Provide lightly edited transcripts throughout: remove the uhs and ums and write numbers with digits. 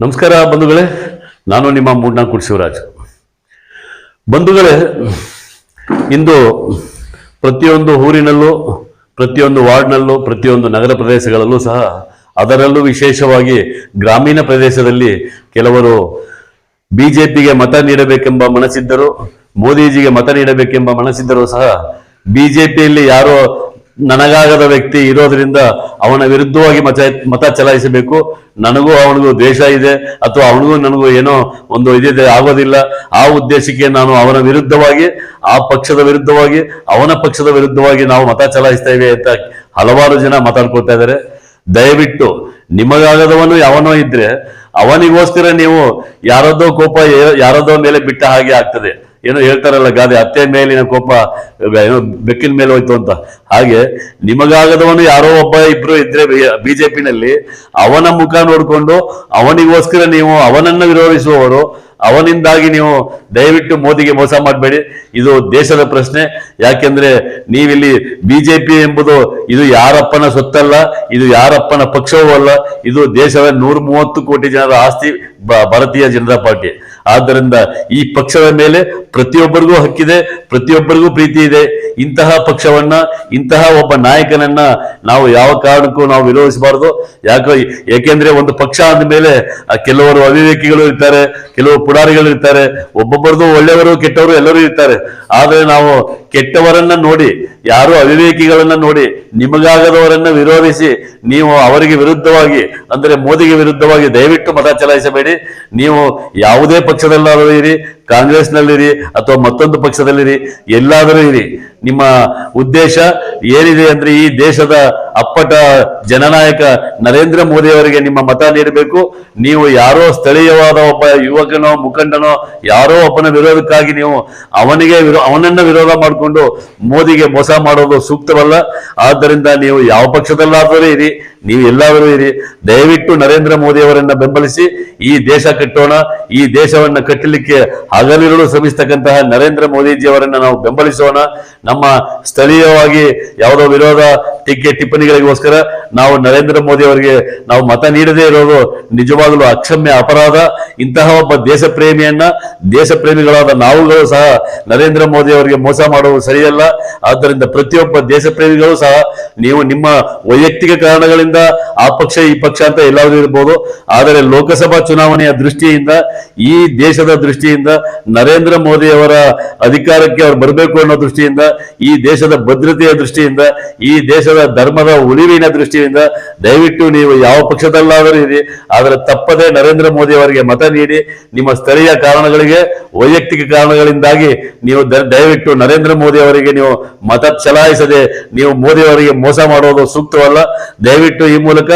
ನಮಸ್ಕಾರ ಬಂಧುಗಳೇ, ನಾನು ನಿಮ್ಮ ಮೂಡ್ನಾಕುಡಿ ಶಿವರಾಜ್. ಬಂಧುಗಳೇ, ಇಂದು ಪ್ರತಿಯೊಂದು ಊರಿನಲ್ಲೂ, ಪ್ರತಿಯೊಂದು ವಾರ್ಡ್ನಲ್ಲೂ, ಪ್ರತಿಯೊಂದು ನಗರ ಪ್ರದೇಶಗಳಲ್ಲೂ ಸಹ, ಅದರಲ್ಲೂ ವಿಶೇಷವಾಗಿ ಗ್ರಾಮೀಣ ಪ್ರದೇಶದಲ್ಲಿ ಕೆಲವರು ಬಿಜೆಪಿಗೆ ಮತ ನೀಡಬೇಕೆಂಬ ಮನಸ್ಸಿದ್ದರು, ಮೋದಿಜಿಗೆ ಮತ ನೀಡಬೇಕೆಂಬ ಮನಸ್ಸಿದ್ದರೂ ಸಹ ಬಿಜೆಪಿಯಲ್ಲಿ ಯಾರೋ ನನಗಾಗದ ವ್ಯಕ್ತಿ ಇರೋದ್ರಿಂದ ಅವನ ವಿರುದ್ಧವಾಗಿ ಮತ ಚಲಾಯಿಸಬೇಕು, ನನಗೂ ಅವನಿಗೂ ದ್ವೇಷ ಇದೆ ಅಥವಾ ಅವನಿಗೂ ನನಗೂ ಏನೋ ಒಂದು ಇದಿದೆ, ಆಗೋದಿಲ್ಲ, ಆ ಉದ್ದೇಶಕ್ಕೆ ನಾನು ಅವನ ವಿರುದ್ಧವಾಗಿ, ಆ ಪಕ್ಷದ ವಿರುದ್ಧವಾಗಿ, ಅವನ ಪಕ್ಷದ ವಿರುದ್ಧವಾಗಿ ನಾವು ಮತ ಚಲಾಯಿಸ್ತೇವೆ ಅಂತ ಹಲವಾರು ಜನ ಮಾತಾಡ್ಕೊಳ್ತಾ ಇದ್ದಾರೆ. ದಯವಿಟ್ಟು ನಿಮಗಾಗದವನು ಯಾವನೋ ಇದ್ರೆ ಅವನಿಗೋಸ್ಕರ ನೀವು ಯಾರದೋ ಕೋಪ ಯಾರದೋ ಮೇಲೆ ಬಿಟ್ಟ ಹಾಗೆ ಆಗ್ತದೆ. ಏನೋ ಹೇಳ್ತಾರಲ್ಲ ಗಾದೆ, ಅತ್ತೆ ಮೇಲಿನ ಕೋಪ ಏನೋ ಬೆಕ್ಕಿನ ಮೇಲೆ ಹೋಯ್ತು ಅಂತ. ಹಾಗೆ ನಿಮಗಾಗದವನು ಯಾರೋ ಒಬ್ಬ ಇಬ್ರು ಇದ್ರೆ ಬಿಜೆಪಿನಲ್ಲಿ, ಅವನ ಮುಖ ನೋಡ್ಕೊಂಡು ಅವನಿಗೋಸ್ಕರ ನೀವು ಅವನನ್ನು ವಿರೋಧಿಸುವವರು, ಅವನಿಂದಾಗಿ ನೀವು ದಯವಿಟ್ಟು ಮೋದಿಗೆ ಮೋಸ ಮಾಡಬೇಡಿ. ಇದು ದೇಶದ ಪ್ರಶ್ನೆ. ಯಾಕೆಂದ್ರೆ ನೀವಿಲ್ಲಿ ಬಿಜೆಪಿ ಎಂಬುದು ಇದು ಯಾರಪ್ಪನ ಸೊತ್ತಲ್ಲ, ಇದು ಯಾರಪ್ಪನ ಪಕ್ಷವೂ ಅಲ್ಲ, ಇದು ದೇಶದ 130 ಕೋಟಿ ಜನರ ಆಸ್ತಿ ಭಾರತೀಯ ಜನತಾ ಪಾರ್ಟಿ. ಆದ್ದರಿಂದ ಈ ಪಕ್ಷದ ಮೇಲೆ ಪ್ರತಿಯೊಬ್ಬರಿಗೂ ಹಕ್ಕಿದೆ, ಪ್ರತಿಯೊಬ್ಬರಿಗೂ ಪ್ರೀತಿ ಇದೆ. ಇಂತಹ ಪಕ್ಷವನ್ನ, ಇಂತಹ ಒಬ್ಬ ನಾಯಕನನ್ನ ನಾವು ಯಾವ ಕಾರಣಕ್ಕೂ ನಾವು ವಿರೋಧಿಸಬಾರದು. ಯಾಕೆಂದ್ರೆ ಒಂದು ಪಕ್ಷ ಅಂದ ಮೇಲೆ ಕೆಲವರು ಅವಿವೇಕಿಗಳು ಇರ್ತಾರೆ, ಕೆಲವು ಪುಡಾರಿಗಳು ಇರ್ತಾರೆ, ಒಬ್ಬೊಬ್ಬರದು ಒಳ್ಳೆಯವರು ಕೆಟ್ಟವರು ಎಲ್ಲರೂ ಇರ್ತಾರೆ. ಆದ್ರೆ ನಾವು ಕೆಟ್ಟವರನ್ನ ನೋಡಿ, ಯಾರು ಅವಿವೇಕಿಗಳನ್ನ ನೋಡಿ, ನಿಮಗಾಗದವರನ್ನ ವಿರೋಧಿಸಿ ನೀವು ಅವರಿಗೆ ವಿರುದ್ಧವಾಗಿ ಅಂದ್ರೆ ಮೋದಿಗೆ ವಿರುದ್ಧವಾಗಿ ದಯವಿಟ್ಟು ಮತ ಚಲಾಯಿಸಬೇಡಿ. ನೀವು ಯಾವುದೇ ಪಕ್ಷದಲ್ಲಾದರೂ ಇರಿ, ಕಾಂಗ್ರೆಸ್ನಲ್ಲಿರಿ ಅಥವಾ ಮತ್ತೊಂದು ಪಕ್ಷದಲ್ಲಿರಿ, ಎಲ್ಲಾದರೂ ಇರಿ, ನಿಮ್ಮ ಉದ್ದೇಶ ಏನಿದೆ ಅಂದ್ರೆ ಈ ದೇಶದ ಅಪ್ಪಟ ಜನನಾಯಕ ನರೇಂದ್ರ ಮೋದಿ ಅವರಿಗೆ ನಿಮ್ಮ ಮತ ನೀಡಬೇಕು. ನೀವು ಯಾರೋ ಸ್ಥಳೀಯವಾದ ಒಬ್ಬ ಯುವಕನೋ ಮುಖಂಡನೋ ಯಾರೋ ಒಬ್ಬನ ವಿರೋಧಕ್ಕಾಗಿ ನೀವು ಅವನನ್ನ ವಿರೋಧ ಮಾಡಿಕೊಂಡು ಮೋದಿಗೆ ಮೋಸ ಮಾಡೋದು ಸೂಕ್ತವಲ್ಲ. ಆದ್ದರಿಂದ ನೀವು ಯಾವ ಪಕ್ಷದಲ್ಲಾದರೂ ಇರಿ, ನೀವು ಎಲ್ಲಾದರೂ ಇರಿ, ದಯವಿಟ್ಟು ನರೇಂದ್ರ ಮೋದಿ ಅವರನ್ನ ಬೆಂಬಲಿಸಿ ಈ ದೇಶ ಕಟ್ಟೋಣ. ಈ ದೇಶವನ್ನ ಕಟ್ಟಲಿಕ್ಕೆ ಹಗಲಿರುಳು ಶ್ರಮಿಸ್ತಕ್ಕಂತಹ ನರೇಂದ್ರ ಮೋದಿಜಿ ಅವರನ್ನ ನಾವು ಬೆಂಬಲಿಸೋಣ. ನಮ್ಮ ಸ್ಥಳೀಯವಾಗಿ ಯಾವುದೋ ವಿರೋಧ ಟಿಪ್ಪಣಿಗಳಿಗೋಸ್ಕರ ನಾವು ನರೇಂದ್ರ ಮೋದಿ ಅವರಿಗೆ ನಾವು ಮತ ನೀಡದೇ ಇರೋದು ನಿಜವಾಗಲೂ ಅಕ್ಷಮ್ಯ ಅಪರಾಧ. ಇಂತಹ ಒಬ್ಬ ದೇಶ ಪ್ರೇಮಿಗಳಾದ ನಾವುಗಳು ಸಹ ನರೇಂದ್ರ ಮೋದಿ ಅವರಿಗೆ ಮೋಸ ಮಾಡುವುದು ಸರಿಯಲ್ಲ. ಆದ್ದರಿಂದ ಪ್ರತಿಯೊಬ್ಬ ದೇಶ ಪ್ರೇಮಿಗಳು ಸಹ ನೀವು ನಿಮ್ಮ ವೈಯಕ್ತಿಕ ಕಾರಣಗಳಿಂದ ಆ ಪಕ್ಷ ಈ ಪಕ್ಷ ಅಂತ ಎಲ್ಲಾದರೂ ಇರಬಹುದು, ಆದರೆ ಲೋಕಸಭಾ ಚುನಾವಣೆಯ ದೃಷ್ಟಿಯಿಂದ, ಈ ದೇಶದ ದೃಷ್ಟಿಯಿಂದ, ನರೇಂದ್ರ ಮೋದಿ ಅವರ ಅಧಿಕಾರಕ್ಕೆ ಅವರು ಬರಬೇಕು ಅನ್ನೋ ದೃಷ್ಟಿಯಿಂದ, ಈ ದೇಶದ ಭದ್ರತೆಯ ದೃಷ್ಟಿಯಿಂದ, ಈ ದೇಶದ ಧರ್ಮದ ಉಳಿವಿನ ದೃಷ್ಟಿಯಿಂದ ದಯವಿಟ್ಟು ನೀವು ಯಾವ ಪಕ್ಷದಲ್ಲಾದರೂ ಇರಿ, ಆದರೆ ತಪ್ಪದೆ ನರೇಂದ್ರ ಮೋದಿ ಅವರಿಗೆ ಮತ ನೀಡಿ. ನಿಮ್ಮ ಸ್ಥಳೀಯ ಕಾರಣಗಳಿಗೆ, ವೈಯಕ್ತಿಕ ಕಾರಣಗಳಿಂದಾಗಿ ನೀವು ದಯವಿಟ್ಟು ನರೇಂದ್ರ ಮೋದಿ ಅವರಿಗೆ ನೀವು ಮತ ಚಲಾಯಿಸದೆ ನೀವು ಮೋದಿ ಅವರಿಗೆ ಮೋಸ ಮಾಡೋದು ಸೂಕ್ತವಲ್ಲ. ದಯವಿಟ್ಟು ಈ ಮೂಲಕ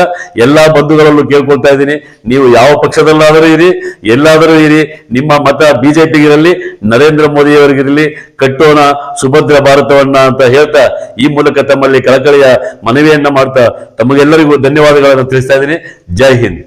ಎಲ್ಲಾ ಬಂಧುಗಳಲ್ಲೂ ಕೇಳ್ಕೊಳ್ತಾ ಇದ್ದೀನಿ, ನೀವು ಯಾವ ಪಕ್ಷದಲ್ಲಾದರೂ ಇರಿ, ಎಲ್ಲಾದರೂ ಇರಿ, ನಿಮ್ಮ ಮತ ಬಿಜೆಪಿಗಿರಲಿ, ನರೇಂದ್ರ ಮೋದಿ ಅವರಿಗಿರಲಿ, ಕಟ್ಟೋಣ ಸುಭದ್ರ ಭಾರತವನ್ನ ಅಂತ ಹೇಳ್ತಾ ಈ ಮೂಲಕ ತಮ್ಮಲ್ಲಿ ಕಳಕಳಿಯ ಮನವಿಯನ್ನ ಮಾಡ್ತಾ ತಮಗೆಲ್ಲರಿಗೂ ಧನ್ಯವಾದಗಳನ್ನು ತಿಳಿಸ್ತಾ ಇದ್ದೀನಿ. ಜೈ ಹಿಂದ್.